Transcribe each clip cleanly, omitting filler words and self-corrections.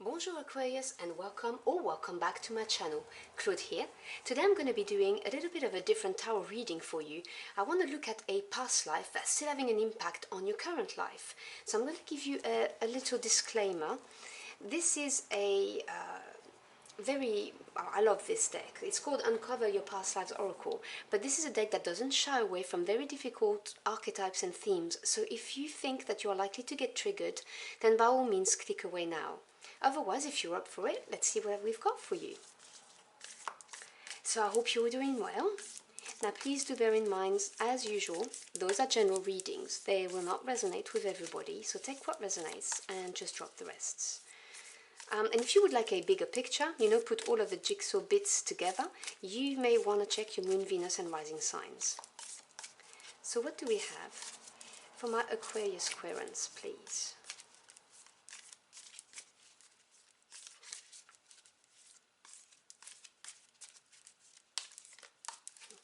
Bonjour Aquarius and welcome back to my channel. Claude here. Today I'm going to be doing a little bit of a different tarot reading for you. I want to look at a past life that's still having an impact on your current life. So I'm going to give you a little disclaimer. This is I love this deck. It's called Uncover Your Past Lives Oracle, but this is a deck that doesn't shy away from very difficult archetypes and themes. So if you think that you're likely to get triggered, then by all means click away now. Otherwise, if you're up for it, let's see what we've got for you. So I hope you're doing well. Now please do bear in mind, as usual, those are general readings. They will not resonate with everybody, so take what resonates and just drop the rests. And if you would like a bigger picture, put all of the jigsaw bits together, you may want to check your Moon, Venus and Rising signs. So what do we have for my Aquarius querents, please?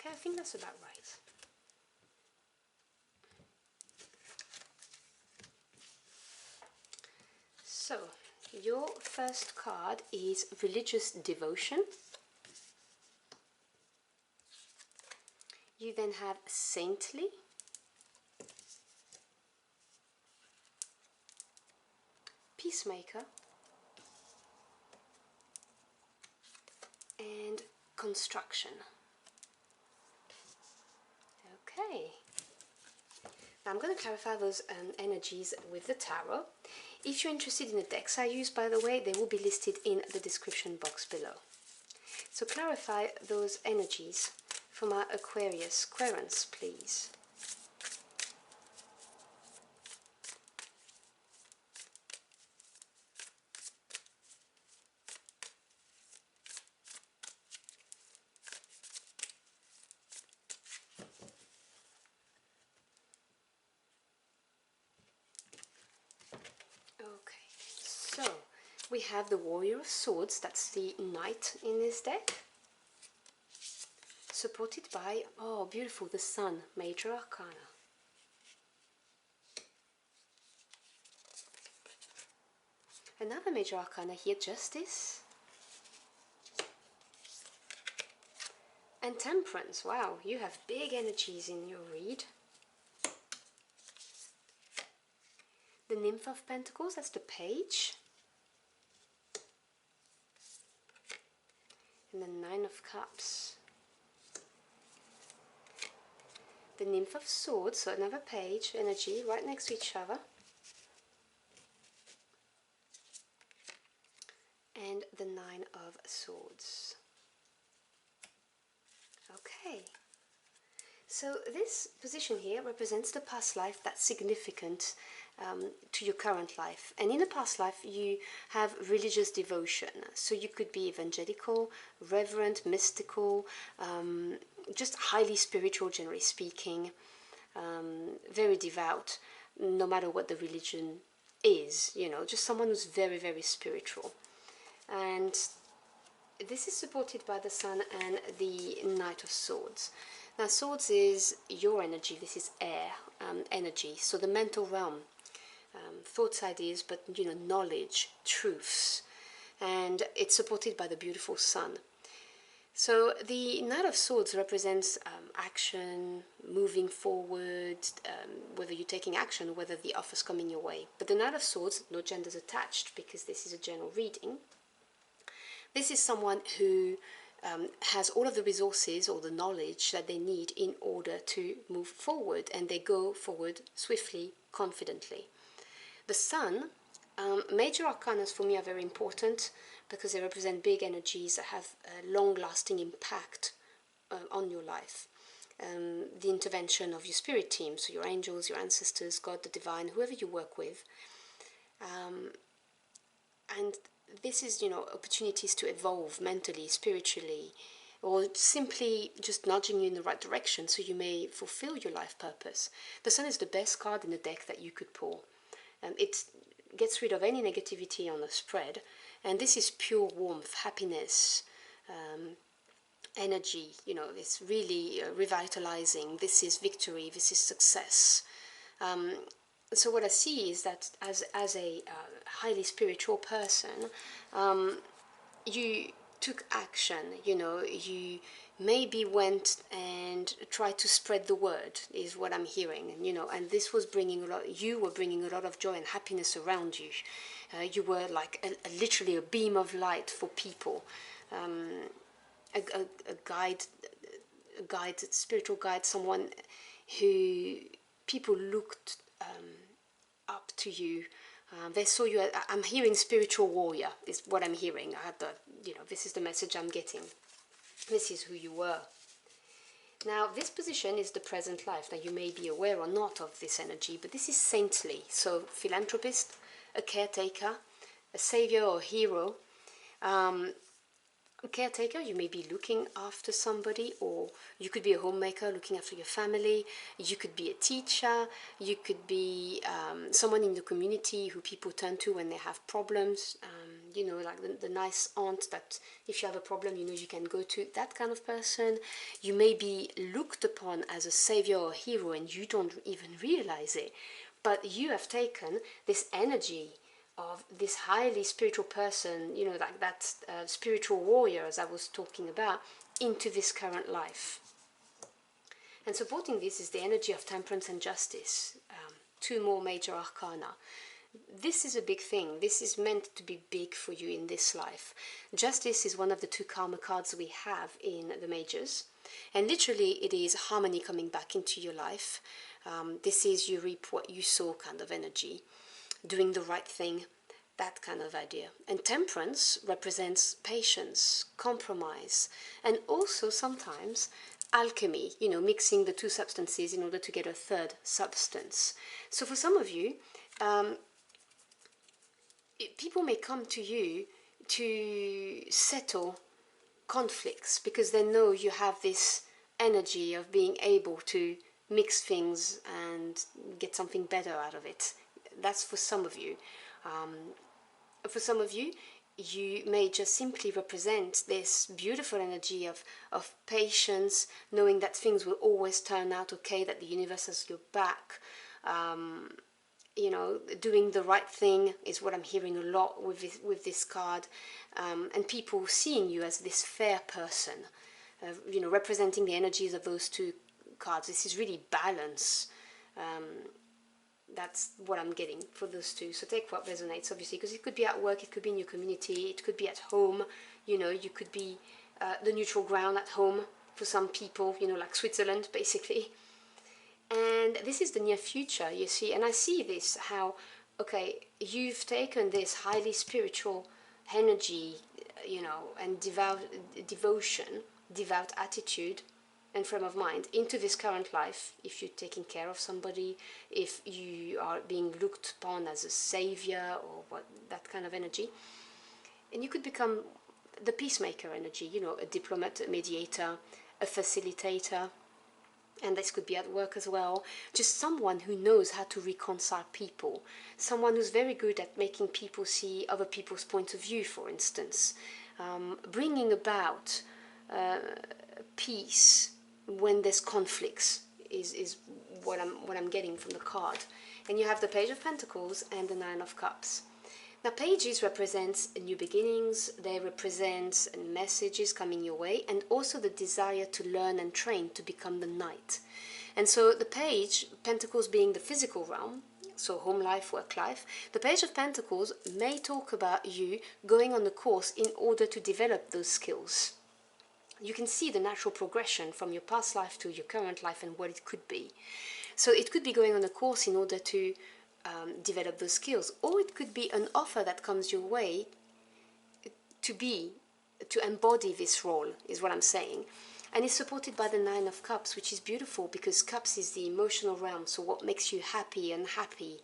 Okay, I think that's about right. So, your first card is Religious Devotion. You then have Saintly. Peacemaker. And Construction. Okay. Now I'm going to clarify those energies with the tarot. If you're interested in the decks I use, by the way, they will be listed in the description box below. So clarify those energies for my Aquarius querents, please. So, we have the Warrior of Swords, that's the Knight in this deck, supported by, oh beautiful, the Sun, Major Arcana. Another Major Arcana here, Justice. And Temperance, wow, you have big energies in your read. The Nymph of Pentacles, that's the Page. And the Nine of Cups. The Nymph of Swords, so another Page energy right next to each other. And the Nine of Swords. Okay. So this position here represents the past life that's significant to your current life. And in the past life you have religious devotion. So you could be evangelical, reverent, mystical, just highly spiritual, generally speaking, very devout, no matter what the religion is, just someone who's very, very spiritual. And this is supported by the Sun and the Knight of Swords. Now Swords is your energy, this is air energy, so the mental realm, thoughts, ideas, but knowledge, truths, and it's supported by the beautiful Sun. So the Knight of Swords represents action, moving forward, whether you're taking action, whether the offer's coming your way. But the Knight of Swords, no genders attached because this is a general reading. This is someone who has all of the resources or the knowledge that they need in order to move forward, and they go forward swiftly, confidently. The Sun, Major Arcanas for me are very important because they represent big energies that have a long-lasting impact on your life. The intervention of your spirit team, so your angels, your ancestors, God, the divine, whoever you work with. And this is, opportunities to evolve mentally, spiritually, or simply just nudging you in the right direction so you may fulfill your life purpose. The Sun is the best card in the deck that you could pull. It gets rid of any negativity on the spread, and this is pure warmth, happiness, energy. It's really revitalizing. This is victory, this is success. so what I see is that as a highly spiritual person, you took action, you know, you maybe went and tried to spread the word, is what I'm hearing, and you know, and this was bringing a lot, you were bringing a lot of joy and happiness around you. You were like literally a beam of light for people, a guide, spiritual guide, someone who people looked up to you. They saw you. I'm hearing spiritual warrior is what I'm hearing. I had the, you know, this is the message I'm getting. This is who you were. Now, this position is the present life. Now, you may be aware or not of this energy, but this is saintly. So, philanthropist, a caretaker, a savior or hero. A caretaker, you may be looking after somebody, or you could be a homemaker looking after your family. You could be a teacher. You could be someone in the community who people turn to when they have problems. You know, like the nice aunt that if you have a problem, you know, you can go to, that kind of person. You may be looked upon as a savior or hero and you don't even realize it, but you have taken this energy of this highly spiritual person, you know, like that spiritual warrior, as I was talking about, into this current life. And supporting this is the energy of temperance and justice, two more major arcana. This is a big thing. This is meant to be big for you in this life. Justice is one of the two karma cards we have in the majors. And literally it is harmony coming back into your life. This is you reap what you sow kind of energy. Doing the right thing, that kind of idea. And temperance represents patience, compromise, and also sometimes alchemy, you know, mixing the two substances in order to get a third substance. So for some of you, people may come to you to settle conflicts because they know you have this energy of being able to mix things and get something better out of it. That's for some of you. For some of you, you may just simply represent this beautiful energy of patience, knowing that things will always turn out okay, that the universe has your back. You know, doing the right thing is what I'm hearing a lot with this card, and people seeing you as this fair person, you know, representing the energies of those two cards. This is really balance. That's what I'm getting for those two. So take what resonates, obviously, because it could be at work, it could be in your community, it could be at home. You know, you could be the neutral ground at home for some people, you know, like Switzerland, basically. And this is the near future, you see. And I see this, how, okay, you've taken this highly spiritual energy, you know, and devotion, devout attitude, and frame of mind into this current life. If you're taking care of somebody, if you are being looked upon as a savior or what, that kind of energy, and you could become the peacemaker energy, you know, a diplomat, a mediator, a facilitator, and this could be at work as well. Just someone who knows how to reconcile people, someone who's very good at making people see other people's point of view, for instance, bringing about peace when there's conflicts is what I'm getting from the card. And you have the Page of Pentacles and the Nine of Cups. Now, pages represents new beginnings, they represent messages coming your way, and also the desire to learn and train to become the knight. And so the Page, Pentacles being the physical realm, so home life, work life, the Page of Pentacles may talk about you going on a course in order to develop those skills. You can see the natural progression from your past life to your current life and what it could be. So it could be going on a course in order to develop those skills, or it could be an offer that comes your way to embody this role, is what I'm saying. And it's supported by the Nine of Cups, which is beautiful because Cups is the emotional realm, so what makes you happy, unhappy,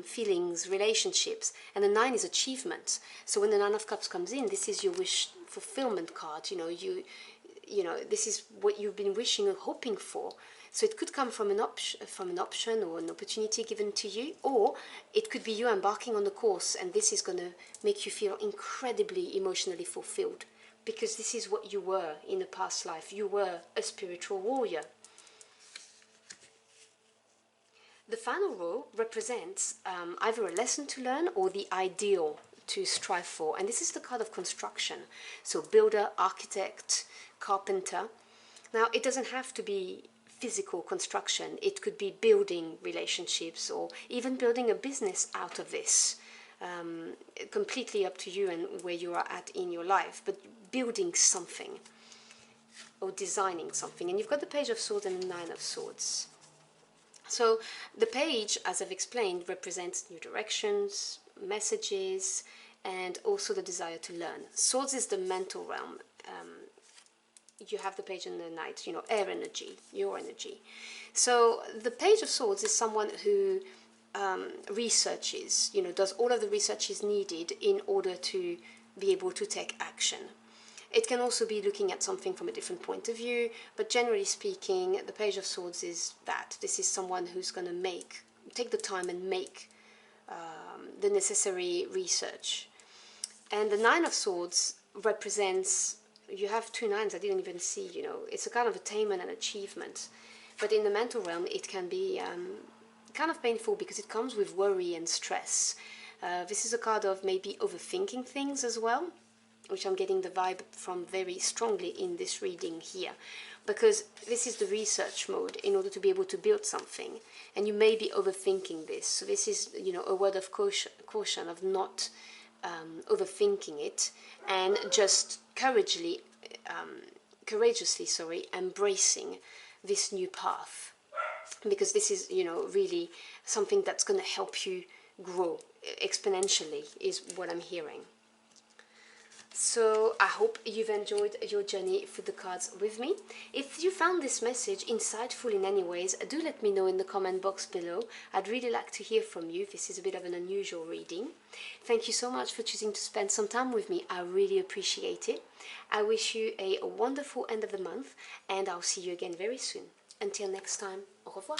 feelings, relationships. And the Nine is achievement. So when the Nine of Cups comes in, this is your wish fulfillment card. You know, this is what you've been wishing or hoping for. So it could come from an option or an opportunity given to you, or it could be you embarking on the course, and this is going to make you feel incredibly emotionally fulfilled, because this is what you were in a past life. You were a spiritual warrior. The final row represents either a lesson to learn or the ideal to strive for, and this is the card of construction. So builder, architect, carpenter. Now it doesn't have to be physical construction, it could be building relationships or even building a business out of this. Completely up to you and where you are at in your life, but building something or designing something. And you've got the Page of Swords and the Nine of Swords. So the page, as I've explained, represents new directions, messages, and also the desire to learn. Swords is the mental realm. You have the Page and the Knight, you know, air energy, your energy. So the Page of Swords is someone who researches, you know, does all of the research is needed in order to be able to take action. It can also be looking at something from a different point of view, but generally speaking, the Page of Swords is that. This is someone who's going to take the time and make the necessary research. And the Nine of Swords represents, you have two nines I didn't even see, you know, it's a kind of attainment and achievement. But in the mental realm, it can be kind of painful because it comes with worry and stress. This is a card of maybe overthinking things as well, which I'm getting the vibe from very strongly in this reading here, because this is the research mode in order to be able to build something, and you may be overthinking this. So this is, you know, a word of caution of not overthinking it, and just courageously embracing this new path, because this is, you know, really something that's going to help you grow exponentially, is what I'm hearing. So I hope you've enjoyed your journey through the cards with me. If you found this message insightful in any ways, do let me know in the comment box below. I'd really like to hear from you. This is a bit of an unusual reading. Thank you so much for choosing to spend some time with me. I really appreciate it. I wish you a wonderful end of the month, and I'll see you again very soon. Until next time, au revoir.